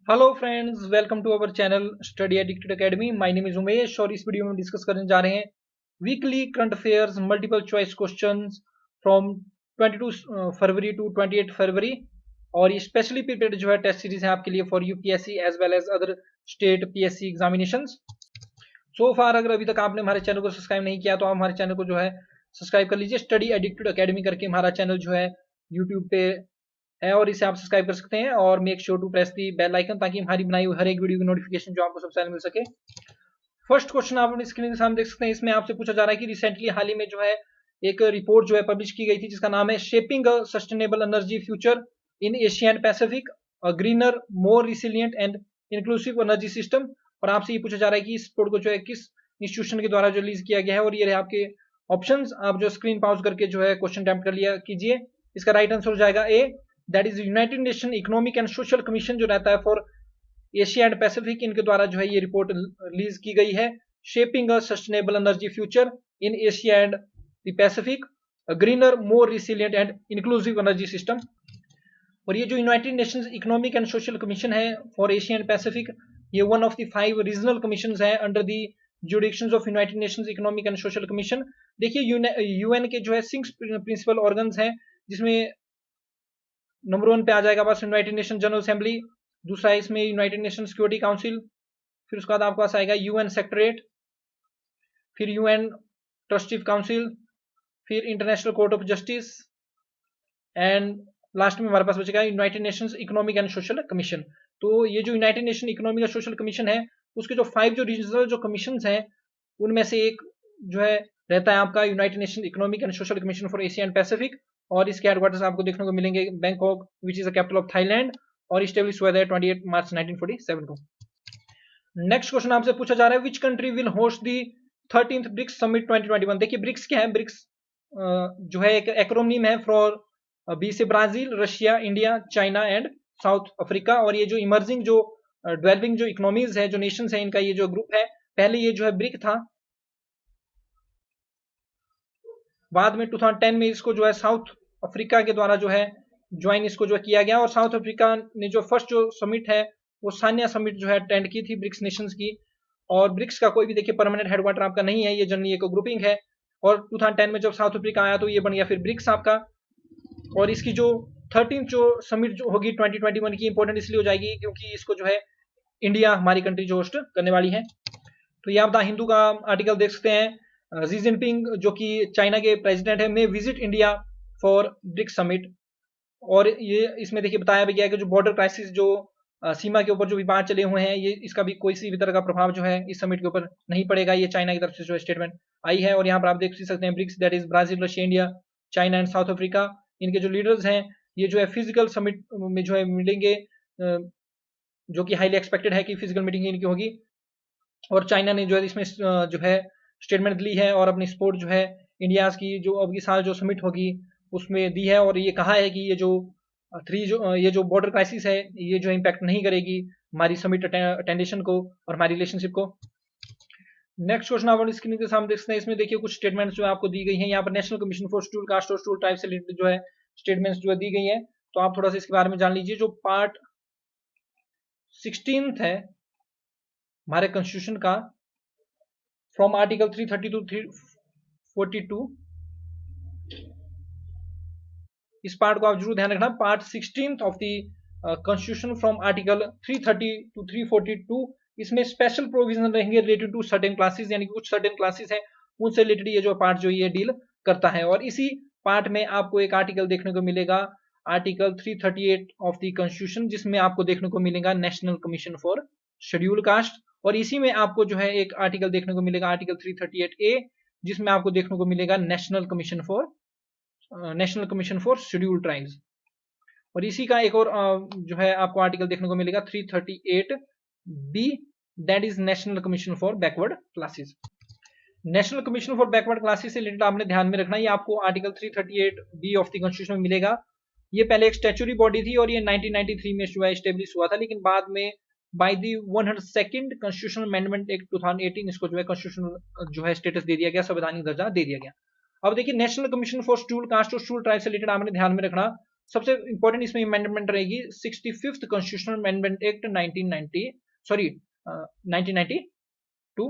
Hello friends, welcome to our channel study addicted academy. My name is Umesh और इस video में discuss करने जा रहे हैं weekly current affairs multiple choice questions from 22 February to 28 February. और ये स्पेशली प्रिपेयर्ड जो है टेस्ट सीरीज है आपके लिए for UPSC as well as other state PSC examinations. So far अगर अभी तक आपने हमारे चैनल को सब्सक्राइब नहीं किया तो आप हमारे चैनल को जो है सब्सक्राइब कर लीजिए। स्टडी एडिक्टेड एकेडमी करके हमारा चैनल जो है यूट्यूब पे है और इसे आप सब्सक्राइब कर सकते हैं और make sure to press the bell icon ताकि हमारी बनाई हुई हर एक वीडियो की नोटिफिकेशन जो आपको सबसे पहले मिल सके। फर्स्ट क्वेश्चन आप अपनी स्क्रीन के सामने देख सकते हैं। इसमें आपसे पूछा जा रहा है कि रिसेंटली हाल ही में जो है एक रिपोर्ट जो है पब्लिश की गई थी जिसका नाम है shaping a sustainable energy future in Asia and Pacific, a greener more resilient and inclusive energy system. और आपसे ये पूछा जा रहा है कि इस रिपोर्ट को जो है किस इंस्टीट्यूशन के द्वारा जो रिलीज किया गया है। और ये रहे आपके ऑप्शंस, आप जो स्क्रीन पॉज करके जो है क्वेश्चन अटेम्प्ट कर लिया कीजिए। इसका राइट आंसर हो जाएगा A, that is United Nation economic and social commission जो रहता है फॉर एशिया एंड पैसिफिक, इनके द्वारा जो है ये रिपोर्ट रिलीज की गई है। Shaping a sustainable energy future in Asia and the Pacific, a greener more resilient and inclusive energy system. और ये जो United Nations economic and social commission है फॉर एशिया एंड पैसिफिक, ये one of the 5 regional commission है under the jurisdictions of United Nations economic and social commission. देखिए UN के जो है 6 प्रिंसिपल ऑर्गन्स हैं, जिसमें नंबर 1 पे आ जाएगा बस यूनाइटेड नेशन जनरल असेंबली, दूसरा है इसमें यूनाइटेड नेशन सिक्योरिटी काउंसिल, फिर उसके बाद आपके पास आएगा यूएन सेक्रेटरीट, फिर यूएन ट्रस्टी काउंसिल, फिर international court of justice and last में हमारे पास बचेगा United Nations economic and social commission. तो ये जो United Nation economic and social commission है उसके जो 5 जो रीजनल जो कमीशन हैं उनमें से एक जो है रहता है आपका United Nation economic and social commission for Asia and Pacific. और इसके हेडक्वार्टर्स आपको देखने को मिलेंगे Bangkok which is the capital of Thailand और इस्टेब्लिश हुआ था 28 मार्च 1947 को। नेक्स्ट क्वेश्चन आपसे पूछा जा रहा है which country will host the 13th BRICS summit 2021। देखिए ब्रिक्स क्या है, ब्रिक्स जो है एक एक्रोनिम है फॉर बी से Brazil, Russia, India, China and South Africa. और ये जो इमर्जिंग जो डेवलपिंग जो इकोनॉमीज है, जो नेशंस है, इनका ये जो ग्रुप है, पहले ये जो है ब्रिक था, बाद में 2010 में इसको जो है साउथ अफ्रीका के द्वारा जो है ज्वाइन इसको जो किया गया। और साउथ अफ्रीका ने जो फर्स्ट जो समिट है वो सान्या समिट जो है अटेंड की थी ब्रिक्स नेशंस की। और ब्रिक्स का कोई भी देखिए परमानेंट हेडक्वार्टर आपका नहीं है, ये जनरली एक ग्रुपिंग है। और 2010 में जब साउथ अफ्रीका आया तो ये बन गया फिर ब्रिक्स आपका। और इसकी जो 13th जो समिट जो होगी 2021 की इंपॉर्टेंट इसलिए हो जाएगी क्योंकि इसको जो है इंडिया हमारी कंट्री जो होस्ट करने वाली है। तो ये आप द हिंदू का आर्टिकल देख सकते हैं। जी जिनपिंग जो कि चाइना के प्रेसिडेंट है में visit India for BRICS summit. और ये इसमें देखिए बताया भी गया है कि जो बॉर्डर क्राइसिस जो सीमा के ऊपर जो विवाद चले हुए हैं, ये इसका भी कोई सी भी तरह का प्रभाव जो है इस समिट के ऊपर नहीं पड़ेगा। ये चाइना की तरफ से जो स्टेटमेंट आई है। और यहाँ पर आप देख सकते हैं BRICS that is Brazil, Russia, India, China and South Africa, इनके जो लीडर्स हैं ये जो है फिजिकल समिट में जो है मिलेंगे, जो कि हाईली एक्सपेक्टेड है कि फिजिकल मीटिंग इनकी होगी। और चाइना ने जो है इसमें जो है स्टेटमेंट ली है और अपनी सपोर्ट जो है इंडिया की जो अगली साल जो समिट होगी उसमें दी है। और ये कहा है कि ये जो ये जो बॉर्डर क्राइसिस है ये जो इम्पैक्ट नहीं करेगी हमारी समिट अटेंडेशन को और हमारी रिलेशनशिप को। नेक्स्ट क्वेश्चन आप स्क्रीन के सामने देख सकते हैं। इसमें देखिए कुछ स्टेटमेंट्स जो आपको दी गई हैं। यहाँ पर national commission for schedule caste और शेड्यूल ट्राइब से रिलेटेड जो है स्टेटमेंट्स जो है दी गई हैं, तो आप थोड़ा सा इसके बारे में जान लीजिए। जो पार्ट 16 है हमारे कॉन्स्टिट्यूशन का, फ्रॉम आर्टिकल 330 टू 342, इस पार्ट को आप जरूर ध्यान रखना। Part 16 of the constitution from article 330 to 342, इसमें स्पेशल प्रोविजन रहेंगे रिलेटेड टू सर्टेन क्लासेस, यानी कि कुछ सर्टेन क्लासेस है उनसे रिलेटेड ये जो पार्ट जो ये डील करता है। और इसी पार्ट में आपको एक आर्टिकल देखने को मिलेगा, आर्टिकल 338 ऑफ द कॉन्स्टिट्यूशन, जिसमें आपको देखने को मिलेगा national commission for schedule caste. और इसी में आपको जो है एक आर्टिकल देखने को मिलेगा आर्टिकल 338A, जिसमें आपको देखने को मिलेगा national commission for schedule tribes. और इसी का एक और जो है आपको आर्टिकल देखने को मिलेगा 338B, that is national commission for backward classes. National commission for backward classes से रिलेटेड आपने ध्यान में रखना, ये आपको article 338B of the constitution में मिलेगा। ये पहले एक स्टैच्यूटरी बॉडी थी और ये 1993 में जो है एस्टेब्लिश हुआ था, लेकिन बाद में by the 102nd constitutional amendment act 2018 इसको जो है कॉन्स्टिट्यूशनल जो है स्टेटस दे दिया गया, संवैधानिक दर्जा दे दिया गया। अब देखिए national commission for schedule caste और शेड्यूल ट्राइब से रिलेटेड आपने ध्यान में रखना, सबसे इंपॉर्टेंट इसमें अमेंडमेंट रहेगी 65th कॉन्स्टिट्यूशनल अमेंडमेंट एक्ट 1992। तो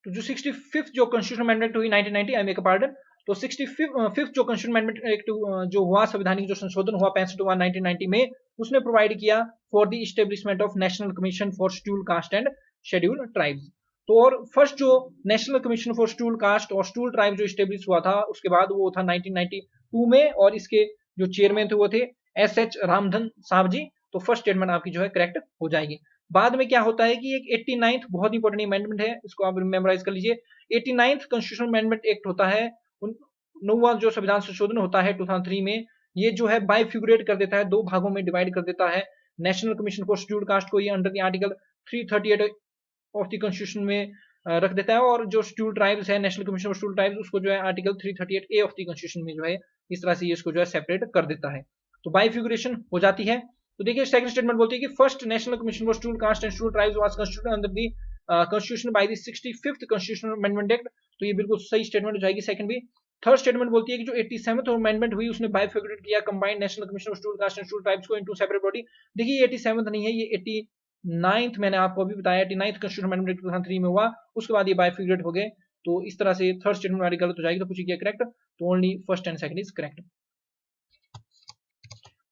जो 65th जो कॉन्स्टिट्यूशनल अमेंडमेंट हुई 1990, आई मेक अ पार्डन, तो 65th जो कॉन्स्टिट्यूशनल अमेंडमेंट एक्ट जो हुआ, संवैधानिक जो संशोधन हुआ 65 में, उसने प्रोवाइड किया for the establishment of national commission for schedule caste and schedule tribes. तो और फर्स्ट जो national commission for schedule caste और शेड्यूल ट्राइब जो इस्टेब्लिश हुआ था, उसके बाद वो था 1992 में, और इसके जो चेयरमैन थे वो थे एस रामधन साहब जी। तो फर्स्ट स्टेटमेंट आपकी जो है करेक्ट हो जाएगी। बाद में क्या होता है कि एक 89th बहुत इंपॉर्टेंट अमेंडमेंट है, इसको आप मेमोराइज कर लीजिए। 89th कॉन्स्टिट्यूशनल अमेंडमेंट एक्ट होता है, 9वां जो संविधान संशोधन होता है 2003 में, ये जो है बाइफिगुरेट कर देता है, दो भागों में डिवाइड कर देता है national commission for scheduled cast को, ये under the article 338 of the constitution में रख देता है, और जो शेड्यूल्ड ट्राइब्स है, national commission for scheduled tribes, उसको जो है article 338A of the constitution में जो है इस तरह से ये इसको जो है सेपरेट कर देता है। तो बाइफिगुरेशन हो जाती है। तो देखिए सेकंड स्टेटमेंट बोलती है कि first national commission for scheduled caste and scheduled tribes was constituted under the constitution by the 65th constitutional amendment act. तो ये बिल्कुल सही स्टेटमेंट हो जाएगी सेकंड भी। थर्ड स्टेटमेंट बोलती है कि जो 87th अमेंडमेंट हुई, उसने बाइफिगरेट किया combined national commission of scheduled caste and scheduled tribes को इनटू सेपरेट बॉडी। देखिए ये 87th नहीं है, ये 89th मैंने आपको अभी बताया, 89th कॉन्स्टिट्यूशनल अमेंडमेंट 2003 में हुआ, उसके बाद ये बाइफिगरेट हो गए। तो इस तरह से थर्ड स्टेटमेंट हमारी गलत हो जाएगी, तो पूछिए क्या करेक्ट, तो only first and second is correct.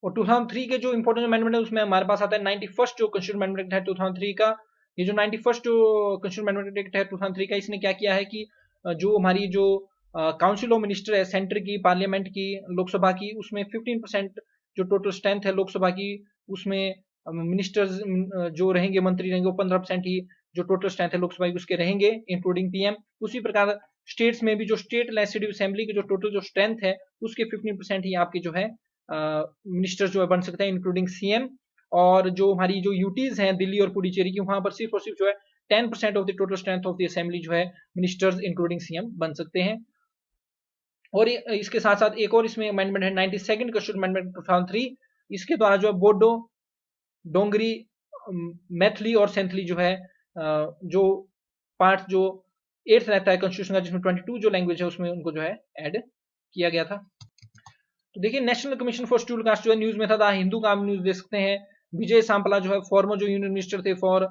और 2003 के जो इंपॉर्टेंट अमेंडमेंट है उसमें हमारे पास आता है 91st जो कॉन्स्टिट्यूशन अमेंडमेंट है 2003 का। ये जो 91st जो कॉन्स्टिट्यूशन अमेंडमेंट एक्ट है 2003 का, इसने क्या किया है कि जो हमारी जो काउंसिल ऑफ मिनिस्टर है, सेंटर की, पार्लियामेंट की, लोकसभा की, उसमें 15% जो टोटल स्ट्रेंथ है लोकसभा की, उसमें मिनिस्टर्स जो रहेंगे, मंत्री रहेंगे, वो 15% ही जो टोटल स्ट्रेंथ है लोकसभा की उसके रहेंगे, इंक्लूडिंग पीएम। उसी प्रकार स्टेट्स में भी जो स्टेट लेजिस्लेटिव असेंबली की जो टोटल जो स्ट्रेंथ है, उसके 15% ही आपकी जो है मिनिस्टर जो है बन सकते हैं, इंक्लूडिंग सीएम। और जो हमारी जो यूटीज हैं दिल्ली और पुडुचेरी की, वहां पर सिर्फ और सिर्फ जो है 10% of the total strength of the assembly जो है मिनिस्टर्स इंक्लूडिंग सीएम बन सकते हैं। और इसके साथ साथ एक और इसमें अमेंडमेंट है 92nd कॉन्स्टिट्यूशन अमेंडमेंट 2003। इसके द्वारा जो है बोडो, डोंगरी, मैथिली और सेंथली जो है जो पार्ट जो 8th रहता है कॉन्स्टिट्यूशन का, जिसमें 22 जो लैंग्वेज है उसमें उनको जो है ऐड किया गया था। तो देखिए national commission for scheduled cast जो है न्यूज में था, हिंदू का न्यूज देख सकते हैं। विजय सांपला जो है फॉर्मर जो यूनियन मिनिस्टर थे for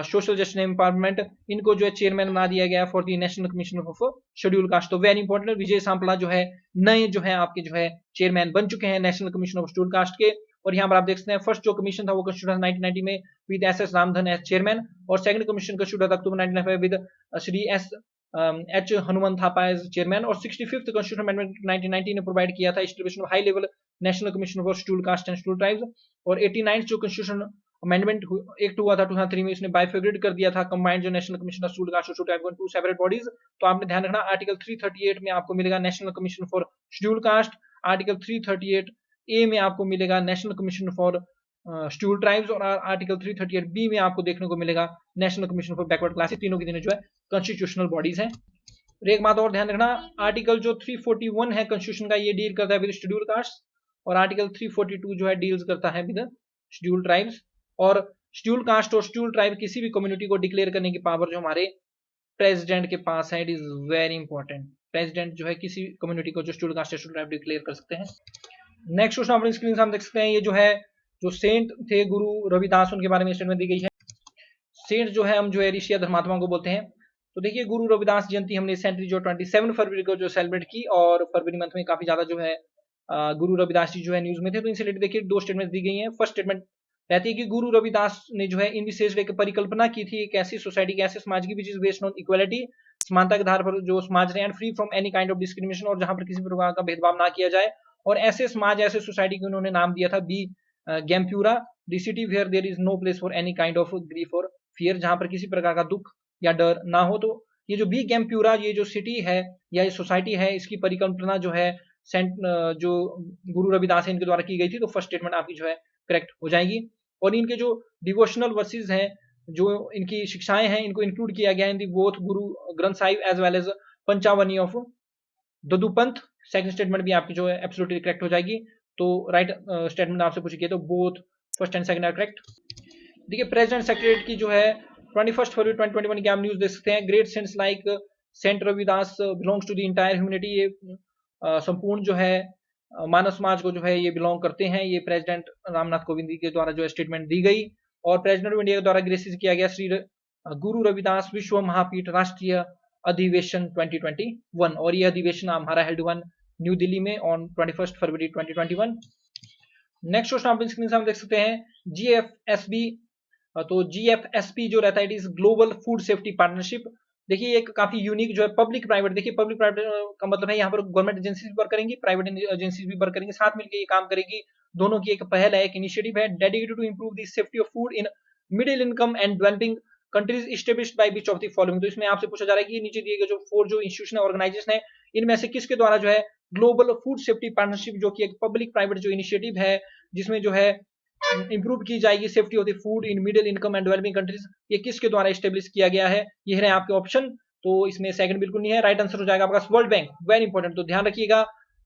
social justice and empowerment, इनको जो है चेयरमैन बना दिया गया for the national commission of scheduled caste. तो वेरी इंपॉर्टेंट, विजय सांपला जो है नए जो है आपके जो है चेयरमैन बन चुके हैं national commission of scheduled caste के। और यहाँ पर आप देख सकते हैं फर्स्ट जो कमीशन था वो कॉन्स्टिट्यूशन 1990 में with S Ramdhan as chairman, और second commission constitute October 1995 with Shri S H Hanumanthappa as chairman. और 65th कॉन्स्टिट्यूशन अमेंडमेंट 1990 ने प्रोवाइड किया था establishment of high level national commission for scheduled caste and scheduled tribes. और 89th जो constitution amendment act हुआ था 2003 में, इसने बाइफिगरेट कर दिया था कंबाइंड जो national commission of scheduled caste और शेड्यूल्ड ट्राइब को टू सेपरेट बॉडीज। तो आपने ध्यान रखना आर्टिकल 338 में आपको मिलेगा national commission for scheduled cast, article 338A में आपको मिलेगा national commission for scheduled tribes, और आर्टिकल 338B में आपको देखने को मिलेगा national commission for backward classes. तीनों की तीनों जो है कॉन्स्टिट्यूशनल बॉडीज हैं। और एक बात और ध्यान रखना, आर्टिकल जो 341 है कॉन्स्टिट्यूशन का, ये डील करता है विद शेड्यूल्ड कास्ट, और आर्टिकल 342 जो है डील्स करता है विद शेड्यूल्ड ट्राइब्स। और शेड्यूल्ड कास्ट और शेड्यूल्ड ट्राइब किसी भी कम्युनिटी को डिक्लेयर करने की पावर जो हमारे प्रेसिडेंट के पास है, it is very important. President जो है किसी कम्युनिटी को जो scheduled caste scheduled tribe declare कर सकते हैं। नेक्स्ट क्वेश्चन अपनी स्क्रीन से हम देख सकते हैं, ये जो है जो सेंट थे गुरु रविदास, उनके बारे में स्टेटमेंट दी गई है। सेंट जो है हम जो है ऋषि या धर्मात्मा को बोलते हैं। तो देखिए गुरु रविदास जयंती हमने रिसेंटली जो 27 फरवरी को जो सेलिब्रेट की, और फरवरी मंथ में काफी ज्यादा जो है गुरु रविदास जी जो है न्यूज में थे। तो इनसे रिलेटेड देखिए दो स्टेटमेंट दी गई हैं। फर्स्ट स्टेटमेंट रहती है कि गुरु रविदास ने जो है इन विशेष एक परिकल्पना की थी एक ऐसी सोसाइटी की, ऐसे समाज की which is based on equality, समानता के आधार पर जो समाज रहे, and free from any kind of discrimination, और जहां पर किसी प्रकार का भेदभाव ना किया जाए। और ऐसे समाज, ऐसे सोसाइटी को उन्होंने नाम दिया था Begampura, the city where there is no place for any kind of grief और फियर, जहां पर किसी प्रकार का दुख या डर ना हो। तो ये जो बी गैम्प्यूरा, ये जो सिटी है या ये सोसाइटी है, इसकी परिकल्पना जो है जो गुरु रविदास इनके द्वारा की गई थी। तो फर्स्ट स्टेटमेंट आपकी जो है करेक्ट हो जाएगी। और इनके जो डिवोशनल वर्सेस हैं, जो इनकी शिक्षाएं हैं, इनको इंक्लूड किया गया इन दी both Guru Granth Sahib as well as Panchvani of Dadupanth. Second statement भी आपकी जो है एब्सोल्युटली करेक्ट हो जाएगी। तो राइट स्टेटमेंट आपसे पूछी गई, तो both first and second are correct. देखिए प्रेसिडेंट सेक्रेटरी की जो है 21 फरवरी 2021 की आप न्यूज देख सकते हैं। Great saints like saint Ravidas belongs to the entire humanity, ये संपूर्ण जो है मानव समाज को जो है ये बिलोंग करते हैं। ये प्रेसिडेंट रामनाथ कोविंद जी के द्वारा जो है स्टेटमेंट दी गई और प्रेसिडेंट ऑफ इंडिया के द्वारा ग्रेसिस किया गया श्री गुरु रविदास विश्व महापीठ राष्ट्रीय अधिवेशन 2021 और ये अधिवेशन हमारा हेल्ड हुआ न्यू दिल्ली में ऑन 21 फरवरी 2021। नेक्स्ट क्वेश्चन आप स्क्रीन सामने देख सकते हैं जीएफएसबी। तो जीएफएसपी जो रहता है it is global food safety partnership. देखिए एक काफी यूनिक जो है पब्लिक प्राइवेट, देखिए पब्लिक प्राइवेट का मतलब है यहाँ पर गवर्नमेंट एजेंसीज भी वर्क करेंगी, प्राइवेट एजेंसीज भी वर्क करेंगे, साथ मिलकर ये काम करेगी। दोनों की एक पहल है, एक इनिशिएटिव है dedicated to improve the safety of food in middle income and developing countries established by which of the following. तो इसमें आपसे पूछा जा रहा है कि नीचे दिए गए जो 4 जो इंस्टीट्यूशन है, ऑर्गेनाइजेशन है, इनमें से किसके द्वारा जो है ग्लोबल फूड सेफ्टी पार्टनरशिप जो कि एक पब्लिक प्राइवेट जो इनिशिएटिव है जिसमें जो है इंप्रूव की जाएगी safety of the food in middle income and developing countries, ये किसके द्वारा एस्टेब्लिश किया गया है? ये है आपके ऑप्शन। तो इसमें सेकंड बिल्कुल नहीं है, राइट आंसर हो जाएगा आपका वर्ल्ड बैंक। वेरी इंपॉर्टेंट, तो ध्यान रखिएगा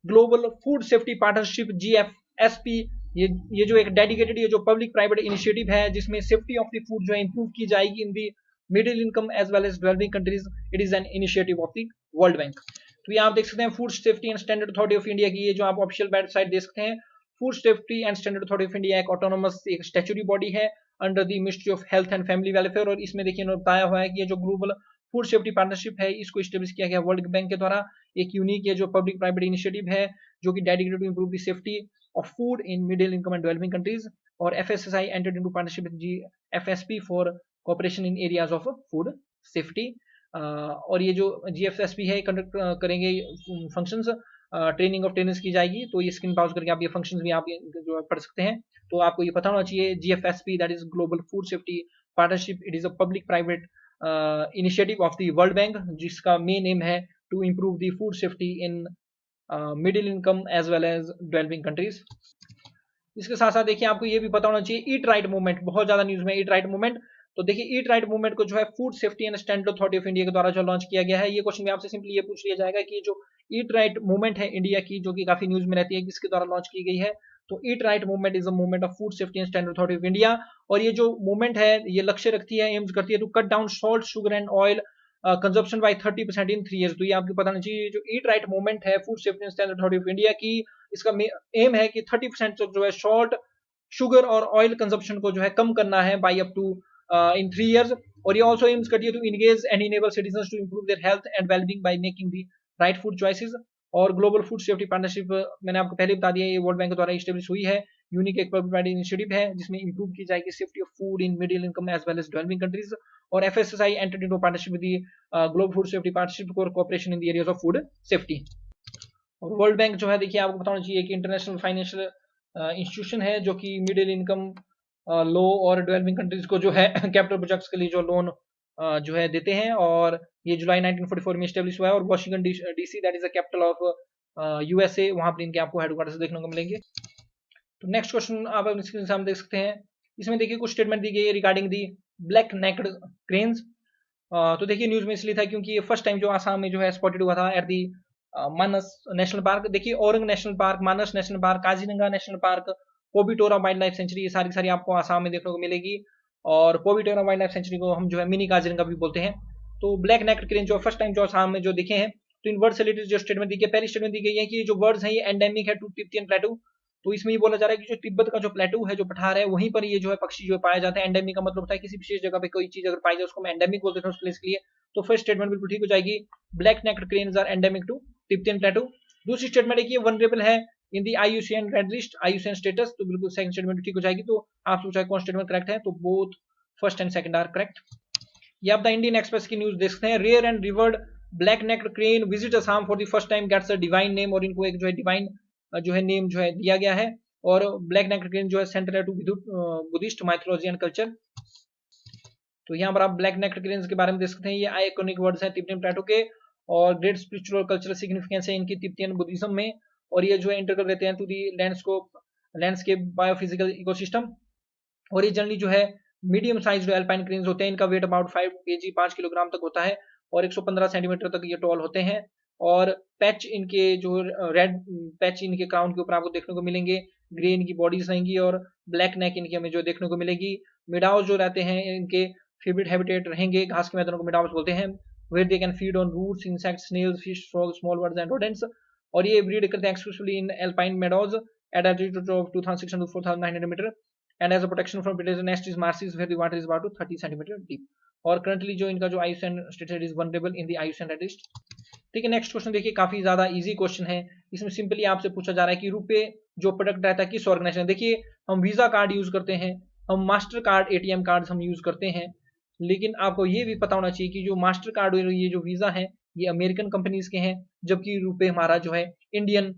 ग्लोबल फूड सेफ्टी पार्टनरशिप जीएफएसपी, ये जो एक डेडिकेटेड ये जो पब्लिक प्राइवेट इनिशिएटिव है जिसमें सेफ्टी ऑफ द फूड जो है इंप्रूव की जाएगी in the middle income as well as developing countries, it is an initiative of the World Bank. तो ये आप देख सकते हैं food safety and standard authority of India की, ये जो आप ऑफिशियल वेबसाइट देख सकते हैं, food safety and standard authority of India एक ऑटोनोमस एक स्टैट्यूटरी बॉडी है under the ministry of health and family welfare. और इसमें देखिए इन्होंने बताया हुआ है कि ये जो ग्लोबल फूड सेफ्टी पार्टनरशिप है इसको एस्टेब्लिश किया गया वर्ल्ड बैंक के द्वारा। एक यूनिक ये जो पब्लिक प्राइवेट इनिशिएटिव है जो कि dedicated to improve the safety of food in middle income and developing countries. और FSSAI entered into partnership with GFSP for cooperation in areas of food safety. और ये जो जीएफएसपी है कंडक्ट करेंगे फंक्शंस, ट्रेनिंग ऑफ ट्रेनर्स की जाएगी। तो ये स्क्रीन पाउज करके आप ये फंक्शंस भी आप जो पढ़ सकते हैं। तो आपको ये पता होना चाहिए GFSP that is global food safety partnership, it is a public private initiative of the World Bank जिसका मेन एम है to improve the food safety in middle income as well as developing countries. इसके साथ साथ देखिए आपको ये भी पता होना चाहिए ईट राइट मूवमेंट, बहुत ज्यादा न्यूज में ईट राइट मूवमेंट। तो देखिए ईट राइट मूवमेंट को जो है food safety and standard authority of India के द्वारा जो लॉन्च किया गया है। ये क्वेश्चन भी आपसे सिंपली ये पूछ लिया जाएगा कि जो ईट राइट मूवमेंट है इंडिया की जो कि काफी न्यूज में रहती है किसके द्वारा लॉन्च की गई है? तो ईट right movement is a movement of food safety and standard authority of India. और ये जो मूवमेंट है ये लक्ष्य रखती है, एम्स करती है to cut down salt sugar and oil consumption by 30% in 3 years। तो ये आपको पता नहीं चाहिए जो ईट राइट मूवमेंट है food safety and standard authority of India की, इसका एम है कि 30% जो है सॉल्ट शुगर और ऑयल कंजप्शन को जो है कम करना है by up to in 3 years। और ये ऑल्सो एम्स करती है to engage and enable citizens to improve their health and wellbeing by making the right food choices. और ग्लोबल फूड सेफ्टी पार्टनरशिप मैंने आपको पहले बता दिया ये वर्ल्ड बैंक द्वारा एस्टेब्लिश हुई है, यूनिक एक पब्लिक इनिशिएटिव है जिसमें इंप्रूव की जाएगी safety of food in middle income as well as developing countries. और FSSAI entered into partnership with global food safety partnership for cooperation in the areas of food safety. और World Bank जो है देखिए आपको बताना चाहिए कि इंटरनेशनल फाइनेंशियल इंस्टीट्यूशन है जो कि मिडिल इनकम लो और डेवलपिंग कंट्रीज को जो है कैपिटल प्रोजेक्ट्स के लिए जो लोन जो है देते हैं। और ये जुलाई 1944 में एस्टेब्लिश हुआ है और Washington DC that is the capital of USA, वहां पर इनके आपको हेडक्वार्टर्स देखने को मिलेंगे। तो नेक्स्ट क्वेश्चन आप अपनी स्क्रीन सामने देख सकते हैं, इसमें देखिए कुछ स्टेटमेंट दी गई है regarding the black necked cranes. तो देखिए न्यूज में इसलिए था क्योंकि ये फर्स्ट टाइम जो आसाम में जो है स्पॉटेड हुआ था at the Manas national park. देखिए Orang national park, Manas national park, Kaziranga national park, Pobitora wildlife sanctuary, ये सारी सारी आपको आसाम में देखने को मिलेगी। और कोबिटोरा वाइल्ड लाइफ सेंचुरी को हम जो है मिनी काजीरंगा भी बोलते हैं। तो ब्लैक नेक्ड क्रेन जो फर्स्ट टाइम जो आसाम में जो दिखे हैं, तो इन वर्ड से रिलेटेड जो स्टेटमेंट दी गई, पहली स्टेटमेंट दी गई है कि जो वर्ड्स है ये एंडेमिक है टू तिब्बतियन प्लेटू। तो इसमें ये बोला जा रहा है कि जो तिब्बत का जो प्लेटू है, जो पठार है, वहीं पर ये जो है पक्षी जो पाया जाता है। एंडेमिक का मतलब होता है किसी विशेष जगह पे कोई चीज अगर पाई जाए उसको हम एंडेमिक बोलते हैं उस प्लेस के लिए। तो फर्स्ट स्टेटमेंट बिल्कुल ठीक हो जाएगी, black necked cranes are endemic to Tibetan plateau. दूसरी स्टेटमेंट है कि ये वनरेबल है in the IUCN red list, IUCN status, तो बिल्कुल सेकंड स्टेटमेंट ठीक हो जाएगी। तो आप सोचा कौन स्टेटमेंट करेक्ट है, तो both first and second are correct. ये आप द इंडियन एक्सप्रेस की न्यूज देख सकते हैं, rare and revered black necked crane visit Assam for the first time gets a divine name. और इनको एक जो है डिवाइन जो है नेम जो है दिया गया है। और ब्लैक नेक्ड क्रेन जो है सेंट्रल है to Buddhist mythology and culture. तो यहाँ पर आप ब्लैक नेक्ड क्रेन्स के बारे में देख सकते हैं, ये आइकॉनिक वर्ड्स हैं तिब्बतियन प्लेटो के और ग्रेट स्पिरिचुअल कल्चरल सिग्निफिकेंस है इनकी तिब्बतियन बुद्धिज्म में। और ये जो है इंटरकल रहते हैं to the landscape biophysical ecosystem. और ये जनरली जो है मीडियम साइज जो एल्पाइन क्रेन्स होते हैं, इनका वेट अबाउट 5 kg 5 किलोग्राम तक होता है और 115 सेंटीमीटर तक ये टॉल होते हैं। और पैच इनके जो रेड पैच इनके क्राउन के ऊपर आपको देखने को मिलेंगे, ग्रे इनकी बॉडीज रहेंगी और ब्लैक नेक इनकी हमें जो देखने को मिलेगी। मिडाओज जो रहते हैं इनके फेवरेट हैबिटेट रहेंगे, घास के मैदानों को मिडाओज बोलते हैं, where they can feed on roots, insects, snails, fish, frog, small birds and rodents. और ये ब्रीड करते हैं exclusively in alpine meadows at altitude of 2600 to 4900 metre and as a protection from predator nest is marshes where the water is about 30 centimetre deep. और currently जो इनका जो IUCN status is vulnerable in the IUCN list. ठीक है, next question देखिए, काफी ज्यादा easy question है। इसमें सिंपली आपसे पूछा जा रहा है कि रुपए जो प्रोडक्ट रहता है किस ऑर्गेनाइजेशन। देखिए, हम वीजा कार्ड यूज करते हैं, हम मास्टर कार्ड एटीएम कार्ड हम यूज करते हैं, लेकिन आपको ये भी पता होना चाहिए कि जो मास्टर कार्ड और ये जो वीजा है ये अमेरिकन कंपनीज के हैं, जबकि रुपए हमारा जो है इंडियन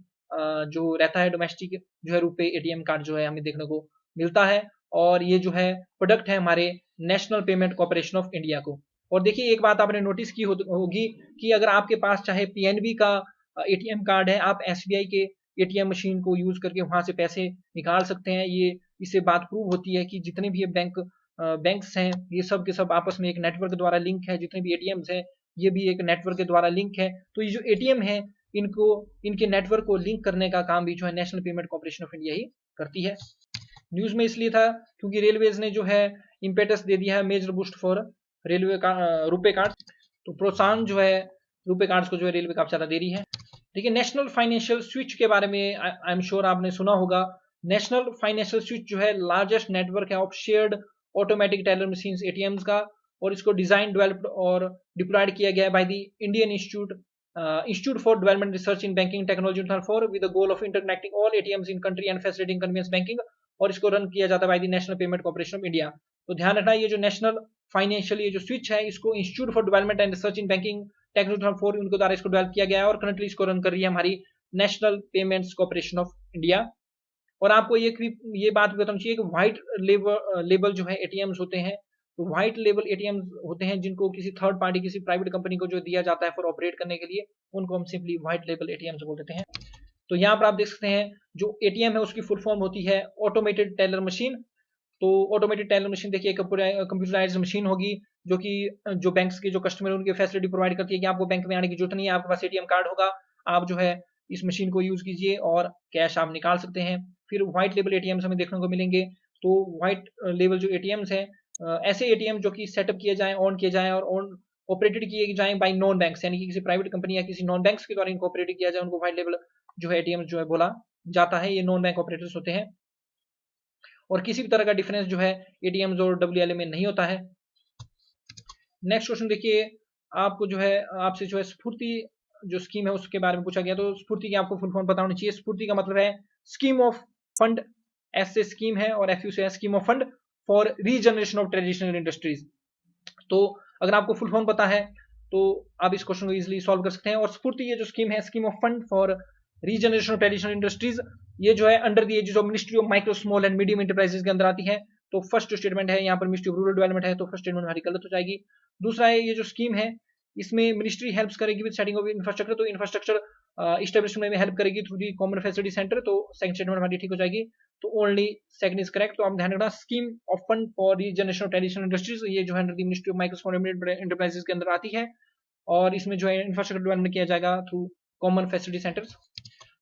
जो रहता है डोमेस्टिक जो है रुपए एटीएम कार्ड जो है हमें देखने को मिलता है। और ये जो है प्रोडक्ट है हमारे national payment corporation of India को। और देखिए, एक बात आपने नोटिस की होगी कि अगर आपके पास चाहे पीएनबी का एटीएम कार्ड है, आप एसबीआई के एटीएम मशीन को यूज करके वहां से पैसे निकाल सकते हैं। ये इससे बात प्रूव होती है कि जितने भी बैंक्स हैं ये सब के सब आपस में एक नेटवर्क द्वारा लिंक है। जितने भी एटीएम्स हैं ये भी एक नेटवर्क के द्वारा लिंक है। तो ये जो एटीएम है इनको इनके नेटवर्क को लिंक करने का काम भी जो है national payment corporation of India ही करती है। न्यूज में इसलिए था क्योंकि रेलवेज ने जो है इम्पेटस दे दिया है मेजर बूस्ट फॉर रेलवे का रुपे कार्ड। तो प्रोत्साहन जो है रुपे कार्ड्स को जो है रेलवे काफी ज्यादा दे रही है। देखिए, नेशनल फाइनेंशियल स्विच के बारे में आई एम श्योर आपने सुना होगा। नेशनल फाइनेंशियल स्विच जो है लार्जेस्ट नेटवर्क है of shared automatic teller machines ATMs का, और इसको डिजाइन डेवलप्ड और डिप्लॉयड किया गया है by the Indian institute for development research in banking technology 2004 with the goal of interconnecting all ATMs in country and facilitating convenience banking. और इसको run किया जाता है by the national payment corporation of India. तो ध्यान रखना, ये जो नेशनल फाइनेंशियल ये जो स्विच है इसको institute for development and research in banking technology 2004 उनके द्वारा इसको डेवलप किया गया है, और करंटली इसको रन कर रही है हमारी national payments corporation of India. और आपको ये बात भी बताना चाहिए कि व्हाइट लेबल जो है एटीएम्स होते हैं, तो व्हाइट लेबल एटीएम्स होते हैं जिनको किसी थर्ड पार्टी किसी प्राइवेट कंपनी को जो दिया जाता है फॉर ऑपरेट करने के लिए, उनको हम सिंपली व्हाइट लेबल एटीएम्स बोल देते हैं। तो यहाँ पर आप देख सकते हैं जो एटीएम है उसकी फुल फॉर्म होती है ऑटोमेटेड टेलर मशीन। तो ऑटोमेटेड टेलर मशीन देखिए कंप्यूटराइज्ड मशीन होगी जो कि जो बैंक्स के जो कस्टमर है उनकी फैसिलिटी प्रोवाइड करती है कि आपको बैंक में आने की जरूरत नहीं है, आपके पास एटीएम कार्ड होगा, आप जो है इस मशीन को यूज कीजिए और कैश आप निकाल सकते हैं। फिर व्हाइट लेबल एटीएम्स हमें देखने को मिलेंगे। तो व्हाइट लेबल जो एटीएम्स हैं ऐसे एटीएम जो कि सेटअप किए जाएं, ऑन किए जाएं और ऑन ऑपरेटेड किए जाएं बाय नॉन बैंक्स, यानी कि किसी प्राइवेट कंपनी या किसी नॉन बैंक्स के द्वारा इनको ऑपरेट किया जाए, उनको व्हाइट लेबल जो है एटीएम जो है बोला जाता है। ये नॉन बैंक ऑपरेटर्स होते हैं और किसी भी तरह का डिफरेंस जो है एटीएम और डब्ल्यूएलए में नहीं होता है। नेक्स्ट क्वेश्चन देखिए, आपको जो है आपसे जो है स्फूर्ति जो स्कीम है उसके बारे में पूछा गया। तो स्फूर्ति की आपको फुल फॉर्म पता होनी चाहिए। स्फूर्ति का मतलब है स्कीम ऑफ फंड, एस से स्कीम है और एफ यू से है scheme of fund for regeneration of traditional industries. तो अगर आपको फुल फॉर्म पता है तो आप इस क्वेश्चन को इजीली सॉल्व कर सकते हैं। और स्फूर्ति ये जो स्कीम है scheme of fund for regeneration of traditional industries, ये जो है अंडर दी जो ministry of micro small and medium enterprises के अंदर आती है। तो फर्स्ट स्टेटमेंट है यहाँ पर मिनिस्ट्री ऑफ रूरल डेवलपमेंट है, तो फर्स्ट स्टेटमेंट हमारी गलत हो जाएगी। दूसरा है ये जो स्कीम है इसमें मिनिस्ट्री हेल्प करेगी विद सेटिंग ऑफ इंफ्रास्ट्रक्चर, तो इंफ्रास्ट्रक्चर इस्टेब्लिशमेंट में हेल्प करेगी through the common facility centre, तो सेकंड स्टेटमेंट हमारी ठीक हो जाएगी। तो ओनली सेकंड इज करेक्ट। तो आप ध्यान रखना scheme of fund for regeneration of traditional industries, ये जो है under the ministry of micro small and medium enterprises के अंदर आती है और इसमें जो है इंफ्रास्ट्रक्चर डेवलपमेंट किया जाएगा थ्रू कॉमन फैसिलिटी सेंटर्स।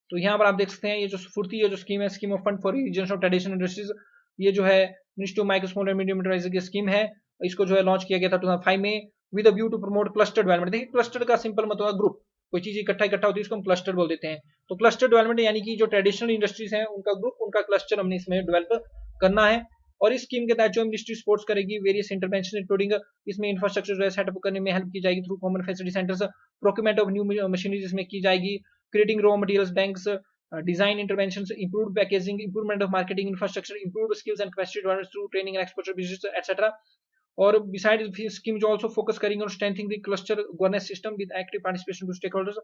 तो यहाँ पर आप देख सकते हैं ये जो स्फूर्ति ये जो स्कीम है scheme of fund for regeneration of traditional industries, ये जो है ministry of micro small and medium enterprises की स्कीम है। इसको जो है लॉन्च किया गया था 2005 में with a view to promote cluster development. देखिए क्लस्टर का सिंपल मतलब है ग्रुप, कोई चीज इकट्ठा होती है इसको हम क्लस्टर बोल देते हैं। तो क्लस्टर डेवलपमेंट यानी कि जो ट्रेडिशनल इंडस्ट्रीज हैं उनका ग्रुप उनका क्लस्टर हमने इसमें डेवलप करना है। और इस स्कीम के तहत जो मिनिस्ट्री सपोर्ट्स करेगी वेरियस इंटरवेंशन इंक्लूडिंग इसमें इंफ्रास्ट्रक्चर जो है सेटअप करने में हेल्प की जाएगी through common facility centres, procurement of new machinery इसमें की जाएगी, creating raw materials banks, design interventions, improved packaging, improvement of marketing infrastructure, improved skills and capacity development through training and exposure business etc. और besides scheme जो also focus करेंगे on strengthening the cluster governance system with active participation to stakeholders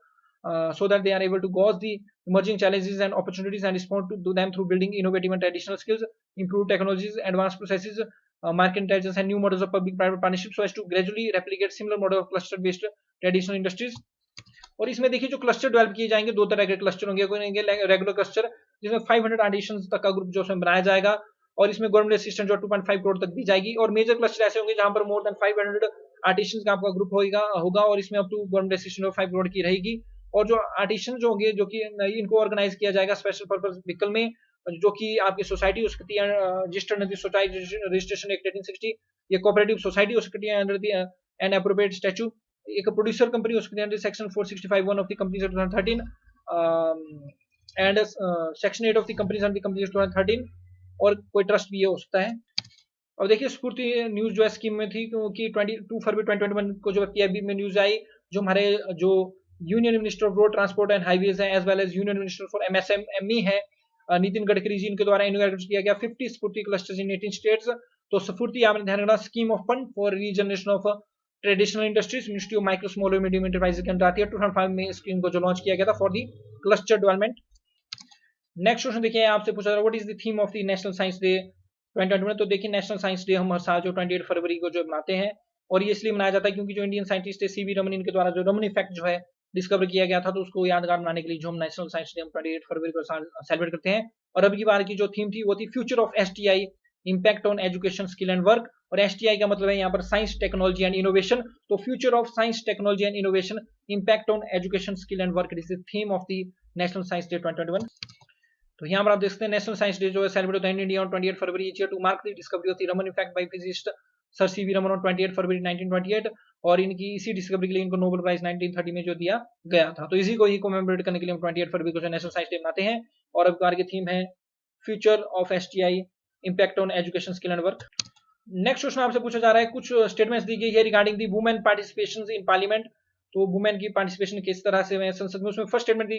so that they are able to gauge the emerging challenges and opportunities and respond to them through building innovative and traditional skills, improved technologies, advanced processes, market intelligence and new models of public-private partnerships so as to gradually replicate similar model of cluster-based traditional industries। और इसमें देखिए जो cluster develop किए जाएंगे दो तरह के cluster होंगे, रेगुलर क्लस्टर जिसमें 500 आर्टिसंस तक का ग्रुप जो उसमें बनाया जाएगा और इसमें गवर्नमेंट असिस्टेंट जो 2.5 करोड़ तक दी जाएगी, और मेजर क्लस्टर ऐसे होंगे जहां पर मोर देन 500 आर्टिसंस का आपका ग्रुप होगा और इसमें up to government assistant 5 crore की रहेगी। और जो आर्टिसन जो होंगे जो कि इनको ऑर्गेनाइज किया जाएगा स्पेशल पर्पज व्हीकल में, जो कि आपकी सोसाइटी हो सकती है registered under society registration act 1860, ये कोऑपरेटिव सोसाइटी हो सकती है अंडर एन एप्रोप्रिएट स्टैट्यू, एक प्रोड्यूसर कंपनी हो सकती है under section 465(1) of the companies act 2013, and section 8 of the companies and the companies 2013, और कोई ट्रस्ट भी ये हो सकता है। और देखिए स्फूर्ति न्यूज जो है स्कीम में थी, क्योंकि 22 फरवरी 2021 को जो पीआईबी में न्यूज आई, जो हमारे जो union minister of road transport and highways है, as well as union minister for MSME है, नितिन गडकरी जी, इनके द्वारा इनॉग्रेट किया गया 50 स्फूर्ति क्लस्टर्स इन 18 स्टेट्स। तो स्फूर्ति आपने ध्यान रखना, scheme of fund for regeneration of traditional industries, ministry of micro small और मीडियम एंटरप्राइजेज के अंदर आती है। 2005 में स्कीम को जो लॉन्च किया गया था for the cluster development. Next question देखिए, आपसे पूछा what is the theme of the national science day 2021। तो देखिए नेशनल साइंस डे हम हर साल जो 28 फरवरी को जो मनाते हैं, और ये इसलिए मनाया जाता है क्योंकि जो इंडियन साइंटिस्ट है सीवी रमन, इनके द्वारा जो रमन इफेक्ट जो है डिस्कवर किया गया था, तो उसको यादगार बनाने के लिए जो हम नेशनल साइंस डे हम 28 फरवरी को सेलिब्रेट करते हैं। और अब की बार की जो थीम थी वो थी future of STI, impact on education skill and work. और एसटीआई का मतलब है यहाँ पर साइंस टेक्नोलॉजी एंड इनोवेशन। तो future of science technology and innovation, impact on education skill and work, is the theme of the national science day 2021। तो यहाँ पर आप देखते हैं नेशनल साइंस डे जो है सेलिब्रेट होता है in India on 28 February each year to mark the discovery of the Raman effect by physicist sir CV Raman on 28 February 1928। और इनकी इसी डिस्कवरी के लिए इनको नोबेल प्राइज 1930 में जो दिया गया था। तो इसी को ही कमेमोरेट करने के लिए हम 28 फरवरी को जो नेशनल साइंस डे मनाते हैं। और अब बार की थीम है future of STI, impact on education skill and work. Next question आपसे पूछा जा रहा है, कुछ स्टेटमेंट्स दी गई है regarding the women participation in parliament. तो वुमेन की पार्टिसिपेशन किस तरह से संसद में, उसमें फर्स्ट स्टेटमेंट दी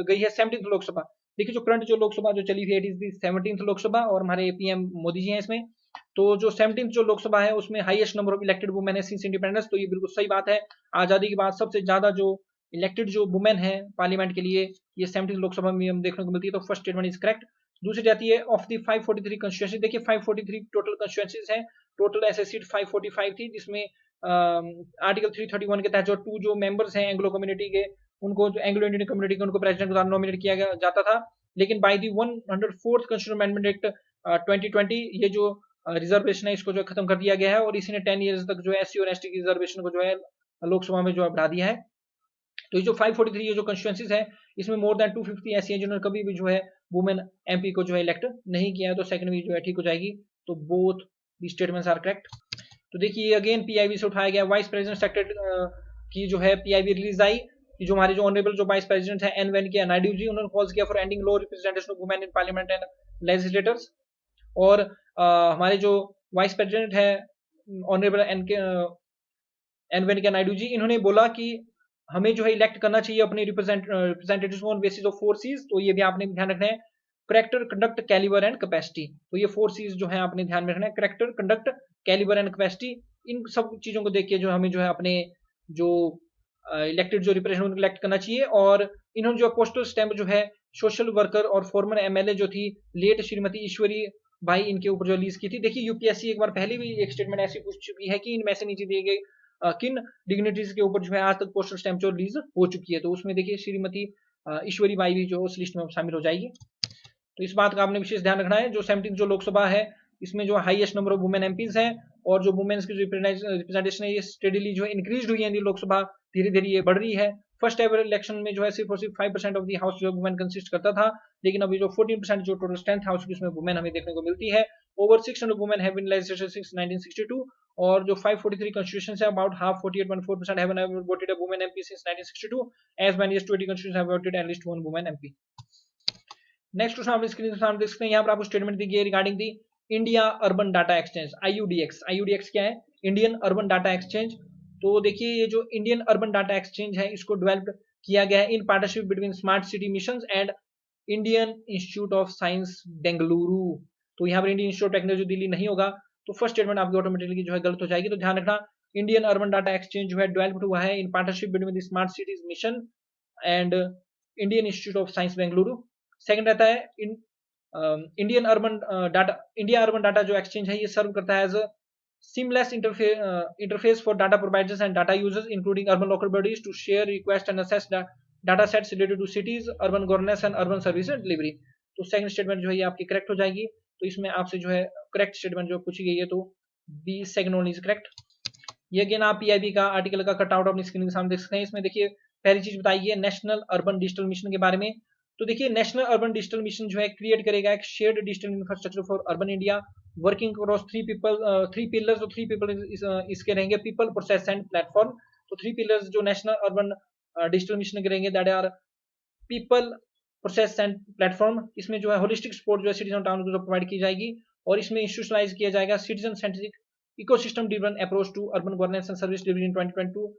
गई है 17th लोकसभा। देखिए जो करंट जो लोकसभा जो चली हुई है it is the 17th Lok Sabha, और हमारे पीएम मोदी जी हैं इसमें। तो जो 17th जो लोकसभा है उसमें highest number of elected women है सिंस इंडिपेंडेंस। तो ये बिल्कुल सही बात है, आजादी के बाद सबसे ज्यादा जो इलेक्टेड जो वुमेन है पार्लियामेंट के लिए ये 17th लोकसभा में हम देखने को मिलती है। तो फर्स्ट स्टेटमेंट इज करेक्ट। दूसरी जाती है ऑफ दी 543 कंस्टिट्यूएंसी। देखिए 543 टोटल कंस्टिट्यूएंसीज हैं, टोटल ऐसे सीट 545 थी, जिसमें आर्टिकल 331 के तहत जो 2 जो मेंबर्स हैं एंग्लो कम्युनिटी के, उनको जो एंग्लो इंडियन कम्युनिटी के, उनको प्रेसिडेंट के द्वारा नॉमिनेट किया जाता था। लेकिन by the 104th constitution amendment act 2020 ये जो रिजर्वेशन है इसको जो खत्म कर दिया गया है, और इसी ने 10 इयर्स तक जो है एससी और एसटी की रिजर्वेशन को जो है लोकसभा में जो बढ़ा दिया है। तो ये जो 543 ये जो कंस्टिट्यूएंसीज है, इसमें मोर देन 250 ऐसी हैं जिन्होंने कभी भी जो है वुमेन एमपी को जो है इलेक्ट नहीं किया है। तो सेकंड भी जो है ठीक हो जाएगी। तो both the statements are correct. तो देखिए अगेन पीआईबी से उठाया गया वाइस प्रेसिडेंट सेक्रेटरी की जो है पीआईबी रिलीज आई, कि जो हमारे जो ऑनरेबल जो वाइस प्रेसिडेंट है एन वेंकैया नायडू जी, उन्होंने कॉल किया for ending low representation of women in parliament and legislators. और हमारे जो वाइस प्रेसिडेंट है ऑनरेबल एन वेंकैया नायडू जी, इन्होंने बोला कि हमें जो है इलेक्ट करना चाहिए अपने representatives on basis of 4 C's। तो ये भी आपने ध्यान रखना है, character, conduct, calibre and capacity. तो ये 4 C's जो है आपने ध्यान में रखना है, character, conduct, calibre and capacity. इन सब चीजों को देख के जो हमें जो है अपने जो इलेक्टेड जो रिप्रेजेंटेटिव इलेक्ट करना चाहिए। और इन्होंने जो पोस्टल स्टैम्प जो है सोशल वर्कर और फॉर्मर एमएलए जो थी लेट श्रीमती ईश्वरी भाई, इनके ऊपर जो रिलीज की थी। देखिए यूपीएससी एक बार पहले भी एक स्टेटमेंट ऐसी पूछ चुकी है कि इनमें से नीचे दिए गए किन डिग्निटीज के ऊपर जो है आज तक पोस्टल स्टैम्प जो रिलीज हो चुकी है। तो उसमें देखिए श्रीमती ईश्वरी बाई भी जो उस लिस्ट में शामिल हो जाएगी। तो इस बात का आपने विशेष ध्यान रखना है। जो 17th जो लोकसभा है इसमें जो highest number of women MPs हैं, और जो वुमेन्स की रिप्रेजेंटेशन है ये स्टेडीली जो है इंक्रीज हुई है, लोकसभा धीरे धीरे ये बढ़ रही है। फर्स्ट एवर इलेक्शन में जो है सिर्फ और सिर्फ 5% ऑफ दी हाउस जो वुमेन कंसिस्ट करता था, लेकिन अभी जो 14% जो टोटल स्ट्रेंथ हाउस की उसमें वुमेन हमें देखने को मिलती है। Over 600 women have been legislated since 1962। और जो 543 constitutions है about half 48.4% have voted a woman MP since 1962, as many as 20 constitutions have voted at least one woman MP। Next question आप स्क्रीन पर देख सकते हैं, यहाँ पर आपको स्टेटमेंट दी गई है रिगार्डिंग दी India urban data exchange IUDX। IUDX क्या है? Indian urban data exchange. तो देखिए ये जो इंडियन अर्बन डाटा एक्सचेंज है इसको डेवलप किया गया है in partnership between smart city mission and Indian institute of science Bengaluru. तो यहाँ पर Indian institute of technology Delhi नहीं होगा, तो फर्स्ट स्टेटमेंट आपकी ऑटोमेटिकली जो है गलत हो जाएगी। तो ध्यान रखना, इंडियन अर्बन डाटा एक्सचेंज जो है डेवलप्ड हुआ है in partnership between the smart cities mission and Indian institute of science Bengaluru. Second रहता है Indian urban data, India urban data जो एक्सचेंज है ये सर्व करता है as a seamless interface for data providers and data users including urban local bodies to share, request and access data sets related to cities, urban governance and urban service delivery। तो second statement जो है ये आपकी correct हो जाएगी। तो इसमें आपसे जो है करेक्ट स्टेटमेंट जो पूछी गई है तो B second one is correct. ये अगेन आप पीआईबी का आर्टिकल का कटआउट अपनी स्क्रीन के सामने देख सकते हैं। इसमें देखिए पहली चीज बताई है नेशनल अर्बन डिजिटल मिशन के बारे में। तो देखिए नेशनल अर्बन डिजिटल मिशन जो है क्रिएट करेगा एक shared digital infrastructure for urban India working across three pillars. तो थ्री पिलर इसके रहेंगे पीपल, प्रोसेस एंड प्लेटफॉर्म। तो थ्री पिलर्स जो नेशनल अर्बन डिजिटल मिशन के रहेंगे that are people process and platform, इसमें जो है होलिस्टिक सपोर्ट जो है सिटीज एंड टाउन को प्रोवाइड की जाएगी, और इसमें इंस्टीट्यूशनलाइज किया जाएगा citizen centric ecosystem driven approach to urban governance and service delivery in 2022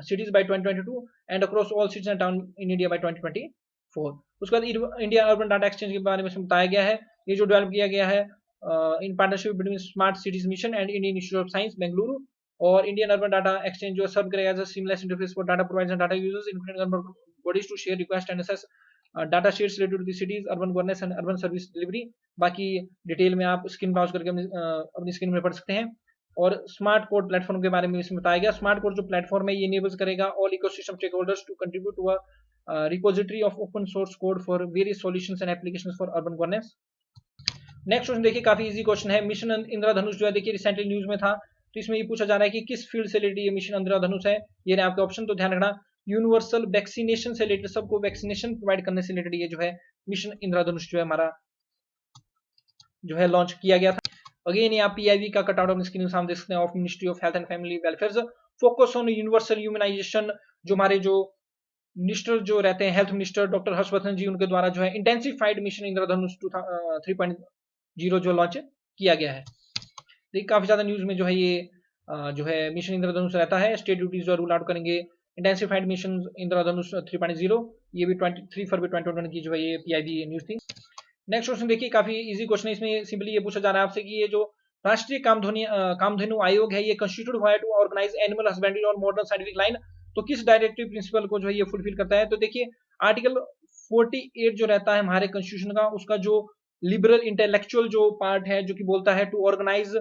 cities by 2022 and across all cities and town in India by 2024। उसके बाद इंडिया अर्बन डाटा एक्सचेंज के बारे में बताया गया है, ये जो डेवलप किया गया है in partnership between smart cities mission and Indian institute of science Bengaluru, और इंडियन अर्बन डाटा एक्सचेंज जो सर्व करेगा as a seamless interface for data providers and data users including government bodies to share request and access data shares related to the cities urban governance and urban service delivery. बाकी detail में आप screen browse करके अपनी screen में पढ़ सकते हैं। और स्मार्ट कोड प्लेटफॉर्म के बारे में इसमें बताया गया, स्मार्ट कोड जो प्लेटफॉर्म है ये इनेबल्स करेगा all ecosystem stakeholders to contribute to a repository of open source code for various solutions and applications for urban governance. Next question देखिए, काफी इजी क्वेश्चन है। मिशन इंद्रधनुष जो है देखिए रिसेंटली न्यूज में था, तो इसमें ये पूछा जा रहा है कि किस फील्ड से रिलेटेड ये मिशन इंद्रधनुष है। ये रहे आपके ऑप्शन, तो ध्यान रखना यूनिवर्सल वैक्सीनेशन से रिलेटेड, सबको वैक्सीनेशन प्रोवाइड करने से रिलेटेड ये जो है मिशन इंद्रधनुष जो है हमारा जो है लॉन्च किया गया था। अगेन यहाँ पीआईबी का कटआउट ऑन स्क्रीन सामने देख सकते हैं of ministry of health and family welfare, focus on universal humanisation, जो हमारे जो मिनिस्टर जो रहते हैं हेल्थ मिनिस्टर डॉक्टर हर्षवर्धन जी, उनके द्वारा जो है इंटेंसिफाइड मिशन इंद्रधनुष 3.0 जो लॉन्च किया गया है। देखिए काफी ज्यादा न्यूज में जो है ये जो है मिशन इंद्रधनुष रहता है, स्टेट ड्यूटीज जो रूल आउट करेंगे इंटेंसिफाइड मिशन इंद्रधनुष 3.0, ये भी 23 फरवरी 2021 की जो है ये पीआईबी न्यूज थी। नेक्स्ट क्वेश्चन देखिए, काफी इजी क्वेश्चन है, इसमें सिंपली ये पूछा जा रहा है आपसे कि ये जो राष्ट्रीय कामधेनु आयोग है ये कंस्टिट्यूट हुआ है टू ऑर्गेनाइज एनिमल हस्बेंड्री और मॉडर्न साइंटिफिक लाइन, तो किस डायरेक्टिव प्रिंसिपल को जो है ये फुलफिल करता है। तो देखिए आर्टिकल 48 जो रहता है हमारे कॉन्स्टिट्यूशन का, उसका जो लिबरल इंटेलेक्चुअल जो पार्ट है जो कि बोलता है to organise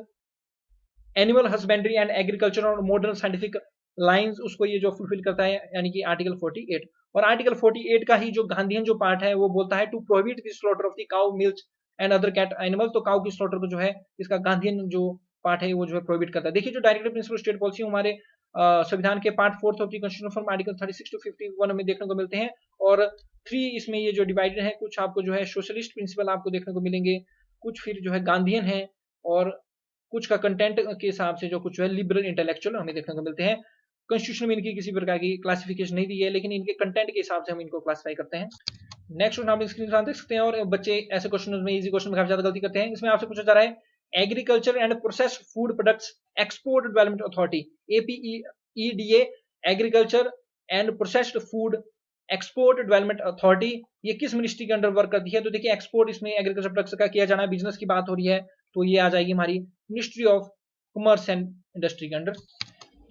animal husbandry and agriculture और मॉडर्न साइंटिफिक लाइंस, उसको ये जो फुलफिल करता है, यानी कि आर्टिकल 48। और आर्टिकल 48 का ही जो गांधीयन जो पार्ट है वो बोलता है to prohibit the slaughter of the cow milk and other cat animal, तो काउ की स्लॉटर को जो है इसका गांधीयन जो पार्ट है वो जो है प्रोहिबिट करता है। देखिए जो डायरेक्टिव प्रिंसिपल स्टेट पॉलिसी हमारे संविधान के part 4 of the constitution from article 36 to 51 में देखने को मिलते हैं, और 3 इसमें ये जो डिवाइडेड है, कुछ आपको जो है सोशलिस्ट प्रिंसिपल आपको देखने को मिलेंगे, कुछ फिर जो है गांधीयन है, और कुछ का कंटेंट के हिसाब से जो कुछ है लिबरल इंटेलेक्चुअल हमें देखने को मिलते हैं। कॉन्स्टिट्यूशन में इनकी किसी प्रकार की क्लासिफिकेशन नहीं दी है, लेकिन इनके कंटेंट के हिसाब से हम इनको क्लासिफाई करते हैं। नेक्स्ट क्वेश्चन आप स्क्रीन पर देख सकते हैं, और बच्चे ऐसे क्वेश्चन में इजी क्वेश्चन में काफी ज्यादा गलती करते हैं। इसमें आपसे पूछा जा रहा है agriculture and processed food products export development authority APEDA, agriculture and processed food export development authority, ये किस मिनिस्ट्री के अंडर वर्क करती है। तो देखिए एक्सपोर्ट इसमें एग्रीकल्चर प्रोडक्ट्स का किया जाना, बिजनेस की बात हो रही है, तो ये आ जाएगी हमारी ministry of commerce and industry के अंडर।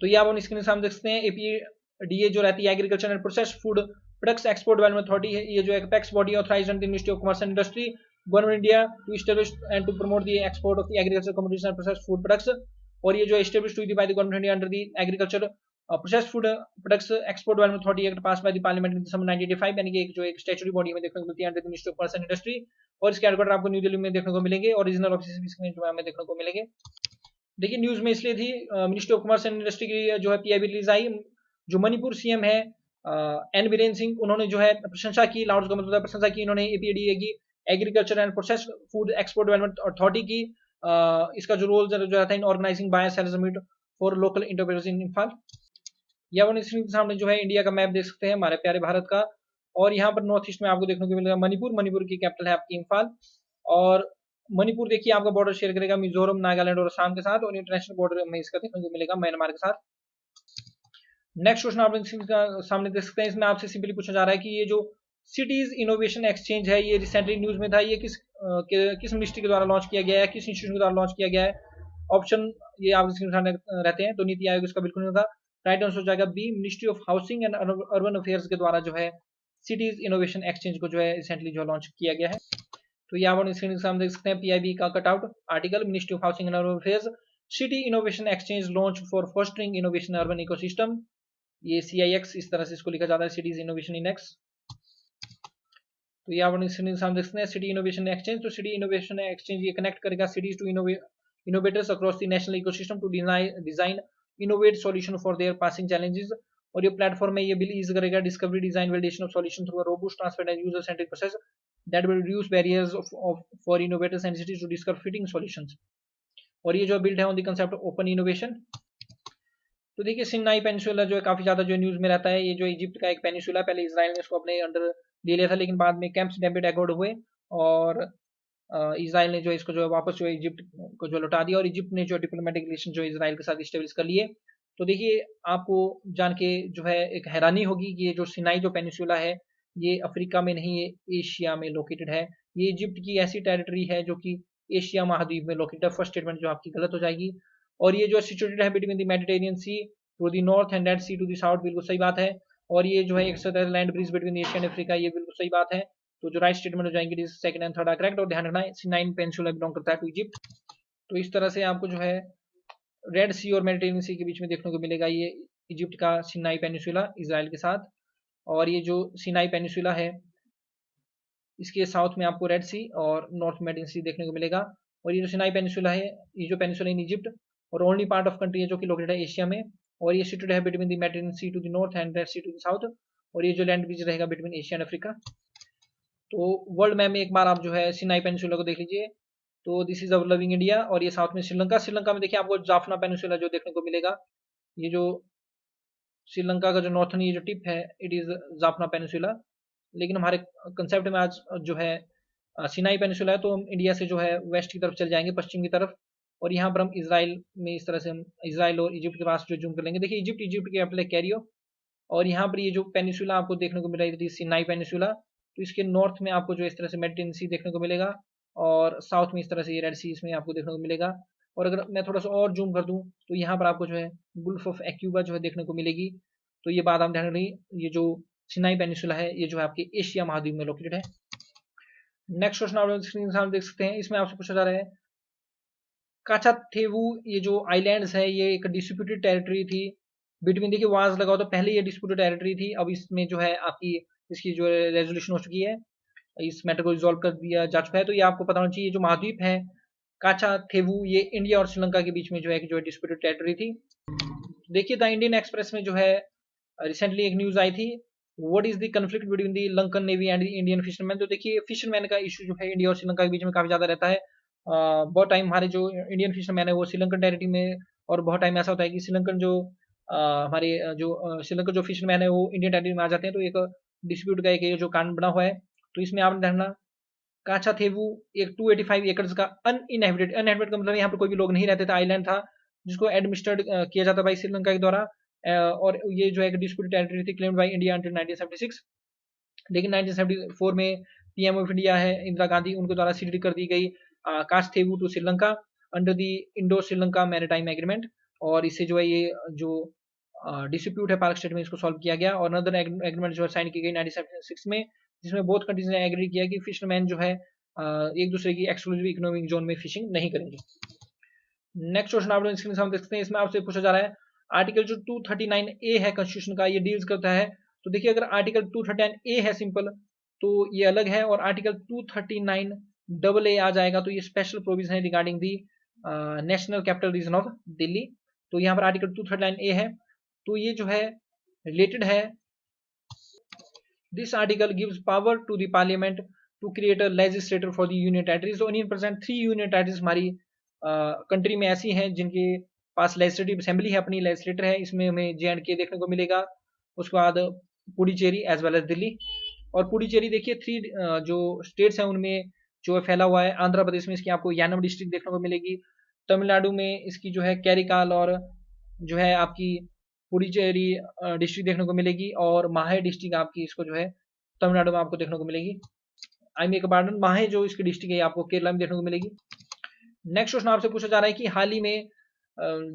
तो ये आप ऑन स्क्रीन सामने देख सकते हैं, APEDA जो रहती है agriculture and processed food products export development authority है, ये जो apex body authorised under the ministry of commerce and industry government India to establish and to promote the export of the agriculture commodities and processed food products, और ये जो established हुई थी by the government India under the agriculture processed food products export development authority act pass by the parliament in December 1985, यानी कि जो एक statutory body में देखने को मिलती है under the ministry of commerce and industry, और इसके हेडक्वार्टर आपको न्यू दिल्ली में देखने को मिलेंगे, ओरिजिनल ऑफिस भी इसमें जो हमें देखने को मिलेंगे। देखिए न्यूज में इसलिए थी ministry of commerce and industry की जो है पीआईबी रिलीज आई, जो मणिपुर सीएम है एन बीरेन सिंह, उन्होंने जो है प्रशंसा की, लाउड गवर्नमेंट प्रशंसा की इन्होंने APEDA की, agriculture and processed food export development authority की, इसका जो रोल जो रहता है in organising buy sellers meet for local entrepreneurs in Imphal. या वो सामने जो है इंडिया का मैप देख सकते हैं हमारे प्यारे भारत का, और यहाँ पर नॉर्थ ईस्ट में आपको देखने को मिलेगा मणिपुर की कैपिटल है आपकी इम्फाल, और मणिपुर देखिए आपका बॉर्डर शेयर करेगा मिजोरम, नागालैंड और असम के साथ, और इंटरनेशनल बॉर्डर में इसका देखने को मिलेगा म्यांमार के साथ। नेक्स्ट क्वेश्चन आप सामने देख सकते हैं, इसमें आपसे सिंपली पूछा जा रहा है कि ये जो सिटीज इनोवेशन एक्सचेंज है, ये रिसेंटली न्यूज में था, ये किस मिनिस्ट्री के द्वारा लॉन्च किया गया है, किस इंस्टीट्यूशन के द्वारा लॉन्च किया गया है। ऑप्शन ये आपके स्क्रीन सामने रहते हैं, तो नीति आयोग इसका बिल्कुल नहीं होगा, राइट आंसर हो जाएगा B, ministry of housing and urban affairs के द्वारा जो है सिटीज इनोवेशन एक्सचेंज को जो है रिसेंटली जो लॉन्च किया गया है। तो यहाँ पर स्क्रीन सामने देख सकते हैं पीआईबी का cutout article, ministry of housing and urban affairs city innovation exchange launch for fostering innovation urban ecosystem, ये CIX इस तरह से इसको लिखा जाता है, सिटीज इनोवेशन इंडेक्स। तो यहाँ पर स्क्रीन सामने देख सकते हैं सिटी इनोवेशन एक्सचेंज, तो सिटी इनोवेशन एक्सचेंज ये कनेक्ट करेगा cities to innovators across the national ecosystem to design innovate solution for their passing challenges, और ये प्लेटफॉर्म है ये बिल ईज करेगा discovery design validation of solution through a robust transparent and user centric process that will reduce barriers for innovators and cities to discover fitting solutions, और ये जो build है on the concept of open innovation. तो देखिए Sinai peninsula जो है काफ़ी ज़्यादा जो न्यूज़ में रहता है, ये जो इजिप्ट का एक पेनिसुला, पहले इसराइल ने इसको अपने अंडर ले लिया था, लेकिन बाद में कैंप्स डेविड एकॉर्ड हुए और इसराइल ने जो इसको जो है वापस जो है इजिप्ट को जो लौटा दिया, और इजिप्ट ने जो डिप्लोमेटिक रिलेशन जो इसराइल के साथ स्टेब्लिश कर लिए। तो देखिए आपको जान के जो है एक हैरानी होगी कि ये जो सिनाई जो पेनिसुला है, ये अफ्रीका में नहीं, ये एशिया में लोकेटेड है। ये इजिप्ट की ऐसी टेरिटरी है जो कि एशिया महाद्वीप में लोकेटेड है। फर्स्ट स्टेटमेंट जो आपकी गलत हो जाएगी। और ये जो सिचुएटेड है between the Mediterranean sea to the north and red sea to the south, बिल्कुल सही बात है। और ये जो है एक land bridge between Asia and Africa, ये बिल्कुल सही बात है। तो जो राइट स्टेटमेंट हो जाएंगे सेकंड एंड थर्ड करेक्ट। और ध्यान रखना सिनाइन पेनिसुला बिलोंग करता है टू इजिप्ट। तो इस तरह से आपको जो है रेड सी और मेडिटेरियन सी के बीच में देखने को मिलेगा ये इजिप्ट का सिनाई पेनिसुला इसराइल के साथ। और ये जो सिनाई पेनिसुला है, इसके साउथ में आपको रेड सी और नॉर्थ मेडिटेरियन सी देखने को मिलेगा। और ये जो सिनाई पेनिसुला है, ये जो पेनिसुला इन इजिप्ट और ओनली पार्ट ऑफ कंट्री है जो कि लोकेटेड है एशिया में। और ये सिचुएटेड है between the Mediterranean sea to the north and red sea to the south. और ये जो लैंड ब्रिज रहेगा बिटवीन एशिया एंड अफ्रीका। तो वर्ल्ड मैप में एक बार आप जो है सिनाई पेनिसुला को देख लीजिए। तो this is our loving India, और ये साउथ में श्रीलंका। श्रीलंका में देखिए आपको जाफना पेनिसुला जो देखने को मिलेगा। ये जो श्रीलंका का जो नॉर्थन ये जो टिप है, इट इज जाफना पेनिसुला। लेकिन हमारे कंसेप्ट में आज जो है सिनाई पेनिसुला है, तो हम इंडिया से जो है वेस्ट की तरफ चल जाएंगे, पश्चिम की तरफ। और यहाँ पर हम इसराइल में इस तरह से हम इसराइल और इजिप्ट के पास जो जूम कर लेंगे। देखिए इजिप्ट इजिप्ट के अपने कैरियो। और यहाँ पर ये जो पेनिसुला आपको देखने को मिल रही थी सिनाई पेनिसुला, तो इसके नॉर्थ में आपको जो इस तरह से मेडिटेरियन सी देखने को मिलेगा, और साउथ में इस तरह से ये रेड सी इसमें आपको देखने को मिलेगा। और अगर मैं थोड़ा सा और जूम कर दूं, तो यहाँ पर आपको जो है गुल्फ ऑफ एक्यूबा जो है देखने को मिलेगी। तो ये बात आप ध्यान रखिए, ये जो सिनाई पेनिसुला है, ये जो है आपके एशिया महाद्वीप में लोकेटेड है। नेक्स्ट क्वेश्चन आप स्क्रीन सामने देख सकते हैं। इसमें आपसे पूछा जा रहा है काचाथेवू, ये जो आइलैंड्स है, ये एक डिस्प्यूटेड टेरिटरी थी बिटवीन, देखिए वाज लगाओ तो पहले ये डिस्प्यूटेड टेरिटरी थी, अब इसमें जो है आपकी इसकी जो रेजोल्यूशन हो चुकी है, इस मैटर को रिजोल्व कर दिया जा चुका है। तो ये आपको पता होना चाहिए जो महाद्वीप है काचाथेवू, ये इंडिया और श्रीलंका के बीच में जो है जो डिस्प्यूटेड टेरिटरी थी। देखिए द इंडियन एक्सप्रेस में जो है रिसेंटली एक न्यूज आई थी, what is the conflict between the Lankan navy and the Indian fisherman. तो देखिए फिशरमैन का इशू जो है इंडिया और श्रीलंका के बीच में काफी ज्यादा रहता है। बहुत टाइम हमारे जो इंडियन फिशरमैन है वो श्रीलंकन टेरिटरी में, और बहुत टाइम ऐसा होता है कि श्रीलंकन जो हमारे जो श्रीलंकन जो फिशरमैन है वो इंडियन टेरिटरी में आ जाते हैं। तो एक डिस्प्यूट का एक जो कांड बना हुआ है। तो इसमें आपने देखना काचाथेवू एक 285 एकड़ का अनइनहेबिटेड, अनहेबिटेड का मतलब यहाँ पर कोई भी लोग नहीं रहते थे, आइलैंड था जिसको एडमिनिस्ट्रेड किया जाता भाई श्रीलंका के द्वारा। और ये जो है डिस्प्यूटेड टेरिटरी थी क्लेम्ड बाय इंडिया अंटिल 1976। लेकिन 1974 में पीएम ऑफ इंडिया है इंदिरा गांधी, उनके द्वारा सीड कर दी गई Katchatheevu to Sri Lanka under the Indo Sri Lanka maritime agreement. और इससे जो है ये जो डिस्प्यूट है पार्क स्टेट में इसको सॉल्व किया गया। और अनदर एग्रीमेंट जो है साइन की गई 1976 में, जिसमें बोथ कंट्रीज ने एग्री किया कि फिशरमैन जो है एक दूसरे की एक्सक्लूसिव इकोनॉमिक जोन में फिशिंग नहीं करेंगे। नेक्स्ट क्वेश्चन आप लोग स्क्रीन सामने देख सकते हैं। इसमें आपसे पूछा जा रहा है आर्टिकल जो 239A है कॉन्स्टिट्यूशन का, ये डील्स करता है। तो देखिए अगर आर्टिकल 239A है सिंपल, तो ये अलग है, और आर्टिकल 239AA आ जाएगा तो ये स्पेशल प्रोविजन है regarding the national capital region of Delhi. तो यहाँ पर आर्टिकल 239A है, तो ये जो है रिलेटेड है। This article gives power to the parliament to create a legislator for the union territories. तो इन प्रेजेंट 3 यूनियन टेरिटरीज हमारी कंट्री में ऐसी हैं जिनके पास लेजिस्लेटिव असेंबली है, अपनी लेजिस्लेटर है। इसमें हमें JNK देखने को मिलेगा, उसके बाद Puducherry as well as Delhi. और पुडुचेरी देखिए 3 जो स्टेट्स हैं उनमें जो है फैला हुआ है। आंध्र प्रदेश में इसकी आपको यानम डिस्ट्रिक्ट देखने को मिलेगी, तमिलनाडु में इसकी जो है कैरिकाल और जो है आपकी पुडुचेरी डिस्ट्रिक्ट देखने को मिलेगी, और माहे डिस्ट्रिक्ट आपकी इसको जो है तमिलनाडु में आपको देखने को मिलेगी। आई मेक पार्डन, माहे जो इसकी डिस्ट्रिक्ट है आपको केरला में देखने को मिलेगी। नेक्स्ट क्वेश्चन आपसे पूछा जा रहा है कि हाल ही में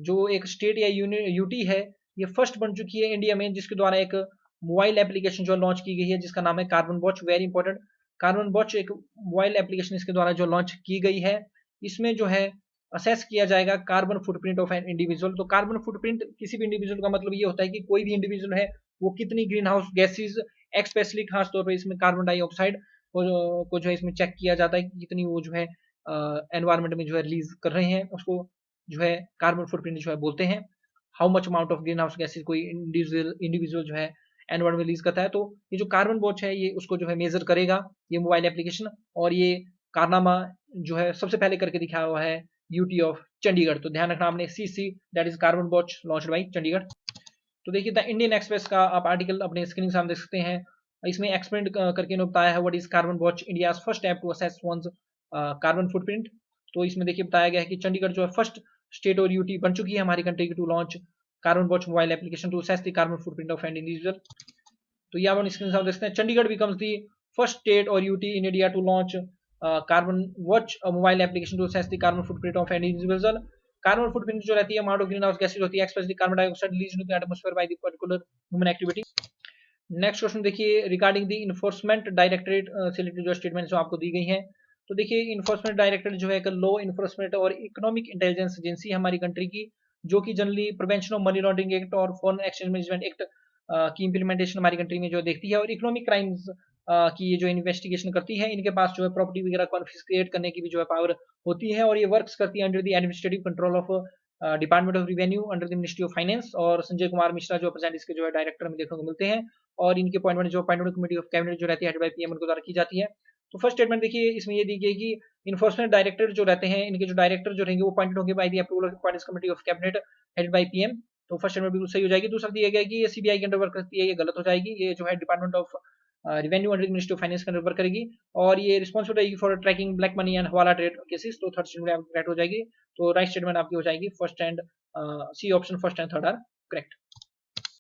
जो एक स्टेट या यूटी है, ये फर्स्ट बन चुकी है इंडिया में जिसके द्वारा एक मोबाइल एप्लीकेशन जो लॉन्च की गई है जिसका नाम है carbon watch. Very important, carbon watch एक मोबाइल एप्लीकेशन इसके द्वारा जो लॉन्च की गई है। इसमें जो है असेस किया जाएगा carbon footprint of an individual. तो कार्बन फुटप्रिंट किसी भी इंडिविजुअल का मतलब ये होता है कि कोई भी इंडिविजुअल है वो कितनी ग्रीन हाउस गैसेज, एक्सपेशली खास तौर पर इसमें कार्बन डाइऑक्साइड को जो है इसमें चेक किया जाता है कि कितनी वो जो है एनवायरनमेंट में जो है रिलीज कर रहे हैं, उसको जो है कार्बन फुटप्रिंट जो है बोलते हैं। How much amount of greenhouse gases कोई इंडिविजुअल जो है एनवायरनमेंट में रिलीज करता है। तो ये जो कार्बन वॉच है ये उसको जो है मेजर करेगा, ये मोबाइल एप्लीकेशन। और ये कारनामा जो है सबसे पहले करके दिखाया हुआ है यूटी ऑफ चंडीगढ़। तो ध्यान रखना आपने CC that is carbon watch launched by Chandigarh. तो देखिए द इंडियन एक्सप्रेस का आप आर्टिकल अपने स्क्रीन के सामने देख सकते हैं। इसमें एक्सप्लेन करके इन्होंने बताया है what is carbon watch India's first app to assess one's carbon footprint. तो इसमें देखिए बताया गया है कि चंडीगढ़ जो है फर्स्ट स्टेट और यूटी बन चुकी है हमारी कंट्री की to launch carbon watch mobile application to assess the carbon footprint of an individual. तो ये आप स्क्रीन सामने देखते हैं, Chandigarh becomes the first state और UT in India to launch carbon watch mobile application to assess the carbon footprint of an individual. Carbon footprint जो रहती है amount of greenhouse gases होती है especially carbon dioxide released into the atmosphere by the particular human activity. Next question देखिए regarding the enforcement directorate से related जो statement जो आपको दी गई हैं। तो देखिए इन्फोर्समेंट डायरेक्टरेट जो है एक लॉ इन्फोर्समेंट और इकोनॉमिक इंटेलिजेंस एजेंसी है हमारी कंट्री की, जो कि generally prevention of money laundering act और फॉरेन एक्सचेंज मैनेजमेंट एक्ट की इंप्लीमेंटेशन हमारी कंट्री में जो देखती है, और इकोनॉमिक क्राइम्स की ये जो इन्वेस्टिगेशन करती है। इनके पास जो है प्रॉपर्टी वगैरह कॉन्फिस्केट करने की भी जो है पावर होती है, और ये वर्क्स करती है under the administrative control of department of revenue under the ministry of finance. और संजय कुमार मिश्रा जो प्रेजेंट इसके जो है डायरेक्टर में देखने को मिलते हैं, और इनकी अपॉइंटमेंट जो अपॉइंटमेंट कमेटी ऑफ कैबिनेट जो रहती है हेड बाय पीएम उनके द्वारा की जाती है। तो फर्स्ट स्टेटमेंट देखिए इसमें ये दी गई कि इन्फोर्समेंट डायरेक्टर जो रहते हैं, इनके जो डायरेक्टर जो रहेंगे वो अपॉइंटेड होंगे by the approval of finance committee of cabinet head by PM. तो फर्स्ट स्टेटमेंट बिल्कुल सही हो जाएगी। दूसरा दिया गया है कि ये सीबीआई के अंडर वर्क करती है, ये गलत हो जाएगी। ये जो है department of revenue under ministry of finance के अंडर वर्क करेगी, और ये रिस्पॉन्सिबल रहेगी for tracking black money and hawala trade cases. तो थर्ड स्टेटमेंट राइट हो जाएगी। तो राइट स्टेटमेंट आपकी हो जाएगी first and C option first and third are correct.